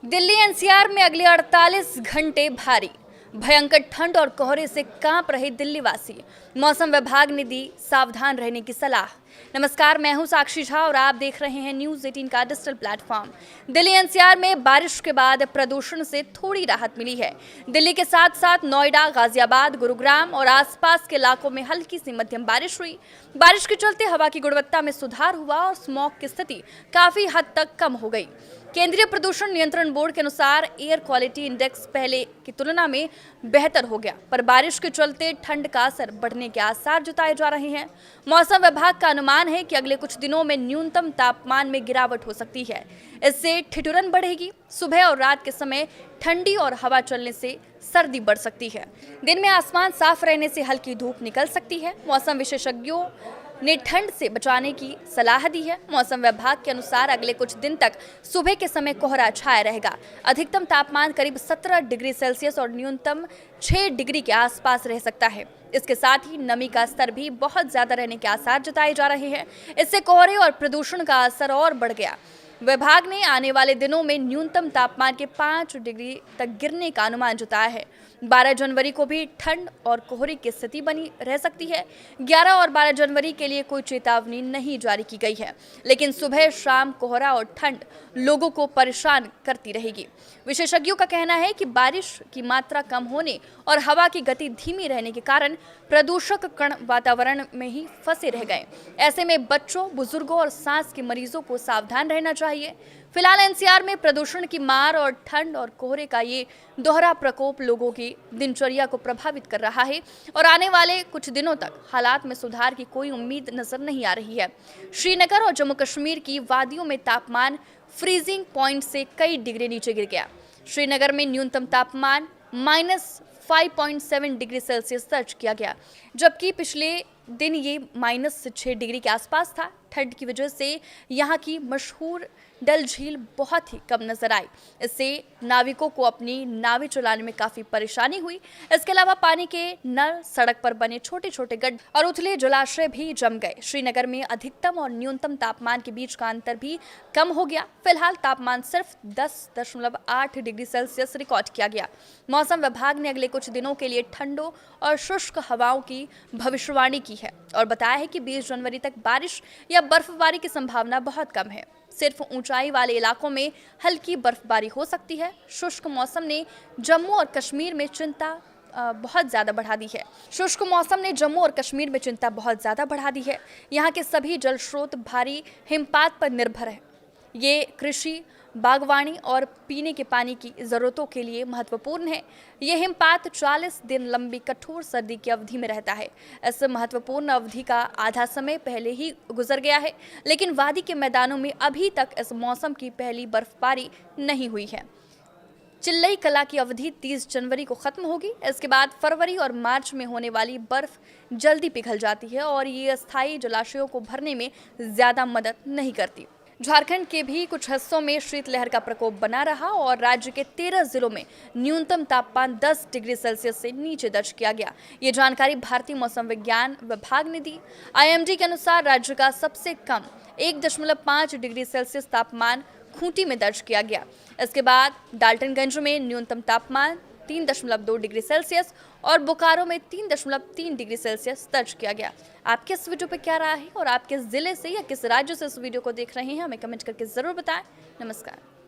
Delhi NCR में अगले 48 घंटे भारी भयंकर ठंड और कोहरे से कांप रहे दिल्ली वासी। मौसम विभाग ने दी सावधान रहने की सलाह। नमस्कार, मैं हूं साक्षी झा और आप देख रहे हैं न्यूज़ 18 का डिजिटल प्लेटफॉर्म। दिल्ली एनसीआर में बारिश के बाद प्रदूषण से थोड़ी राहत मिली है। दिल्ली के साथ साथ नोएडा, गाजियाबाद, गुरुग्राम और आसपास के इलाकों में हल्की सी मध्यम बारिश हुई। बारिश के चलते हवा की गुणवत्ता में सुधार हुआ और स्मॉग की स्थिति काफी हद तक कम हो गई। केंद्रीय प्रदूषण नियंत्रण बोर्ड के अनुसार एयर क्वालिटी इंडेक्स पहले की तुलना में बेहतर हो गया, पर बारिश के चलते ठंड का असर बढ़ने के आसार जताए जा रहे हैं। मौसम विभाग का अनुमान है कि अगले कुछ दिनों में न्यूनतम तापमान में गिरावट हो सकती है। इससे ठिठुरन बढ़ेगी। सुबह और रात के समय ठंडी और हवा चलने से सर्दी बढ़ सकती है। दिन में आसमान साफ रहने से हल्की धूप निकल सकती है। मौसम विशेषज्ञों ने ठंड से बचाने की सलाह दी है। मौसम विभाग के अनुसार अगले कुछ दिन तक सुबह के समय कोहरा छाया रहेगा। अधिकतम तापमान करीब 17 डिग्री सेल्सियस और न्यूनतम 6 डिग्री के आसपास रह सकता है। इसके साथ ही नमी का स्तर भी बहुत ज्यादा रहने के आसार जताए जा रहे हैं। इससे कोहरे और प्रदूषण का असर और बढ़ गया। विभाग ने आने वाले दिनों में न्यूनतम तापमान के 5 डिग्री तक गिरने का अनुमान जताया है। 12 जनवरी को भी ठंड और कोहरे की स्थिति बनी रह सकती है। 11 और 12 जनवरी के लिए कोई चेतावनी नहीं जारी की गई है, लेकिन सुबह शाम कोहरा और ठंड लोगों को परेशान करती रहेगी। विशेषज्ञों का कहना है कि बारिश की मात्रा कम होने और हवा की गति धीमी रहने के कारण प्रदूषक कण वातावरण में ही फंसे रह गए। ऐसे में बच्चों, बुजुर्गों और सांस के मरीजों को सावधान रहना चाहिए। फिलहाल एनसीआर में प्रदूषण की मार और ठंड और कोहरे का ये दोहरा प्रकोप लोगों की दिनचर्या को प्रभावित कर रहा है और आने वाले कुछ दिनों तक हालात में सुधार की कोई उम्मीद नजर नहीं आ रही है। श्रीनगर और जम्मू कश्मीर की वादियों में तापमान फ्रीजिंग पॉइंट से कई डिग्री नीचे गिर गया। श्रीनगर में न्यूनतम तापमान -5.7 डिग्री सेल्सियस दर्ज किया गया, जबकि पिछले दिन ये -6 डिग्री के आसपास था। ठंड की वजह से यहाँ की मशहूर डल झील बहुत ही कम नजर आई। इससे नाविकों को अपनी नावें चलाने में काफी परेशानी हुई। इसके अलावा पानी के नल, सड़क पर बने छोटे छोटे गड्ढे और उथले जलाशय भी जम गए। श्रीनगर में अधिकतम और न्यूनतम तापमान के बीच का अंतर भी कम हो गया। फिलहाल तापमान सिर्फ 10.8 डिग्री सेल्सियस रिकॉर्ड किया गया। मौसम विभाग ने अगले कुछ दिनों के लिए ठंडों और शुष्क हवाओं की भविष्यवाणी की है और बताया है कि 20 जनवरी तक बारिश या बर्फबारी की संभावना बहुत कम है। सिर्फ ऊंचाई वाले इलाकों में हल्की बर्फबारी हो सकती है। शुष्क मौसम ने जम्मू और कश्मीर में चिंता बहुत ज़्यादा बढ़ा दी है। शुष्क मौसम ने जम्मू और कश्मीर में चिंता बहुत ज़्यादा बढ़ा दी है। यहाँ के सभी जल स्रोत भारी हिमपात पर निर्भर है। ये कृषि, बागवानी और पीने के पानी की ज़रूरतों के लिए महत्वपूर्ण है। ये हिमपात 40 दिन लंबी कठोर सर्दी की अवधि में रहता है। इस महत्वपूर्ण अवधि का आधा समय पहले ही गुजर गया है, लेकिन वादी के मैदानों में अभी तक इस मौसम की पहली बर्फबारी नहीं हुई है। चिल्लई कला की अवधि 30 जनवरी को खत्म होगी। इसके बाद फरवरी और मार्च में होने वाली बर्फ जल्दी पिघल जाती है और ये अस्थायी जलाशयों को भरने में ज़्यादा मदद नहीं करती। झारखंड के भी कुछ हिस्सों में शीतलहर का प्रकोप बना रहा और राज्य के 13 जिलों में न्यूनतम तापमान 10 डिग्री सेल्सियस से नीचे दर्ज किया गया। ये जानकारी भारतीय मौसम विज्ञान विभाग ने दी। आईएमडी के अनुसार राज्य का सबसे कम 1.5 डिग्री सेल्सियस तापमान खूंटी में दर्ज किया गया। इसके बाद डाल्टनगंज में न्यूनतम तापमान 3.2 डिग्री सेल्सियस और बोकारो में 3.3 डिग्री सेल्सियस दर्ज किया गया। आपके इस वीडियो पे क्या राय है और आप किस जिले से या किस राज्य से इस वीडियो को देख रहे हैं, हमें कमेंट करके जरूर बताएं। नमस्कार।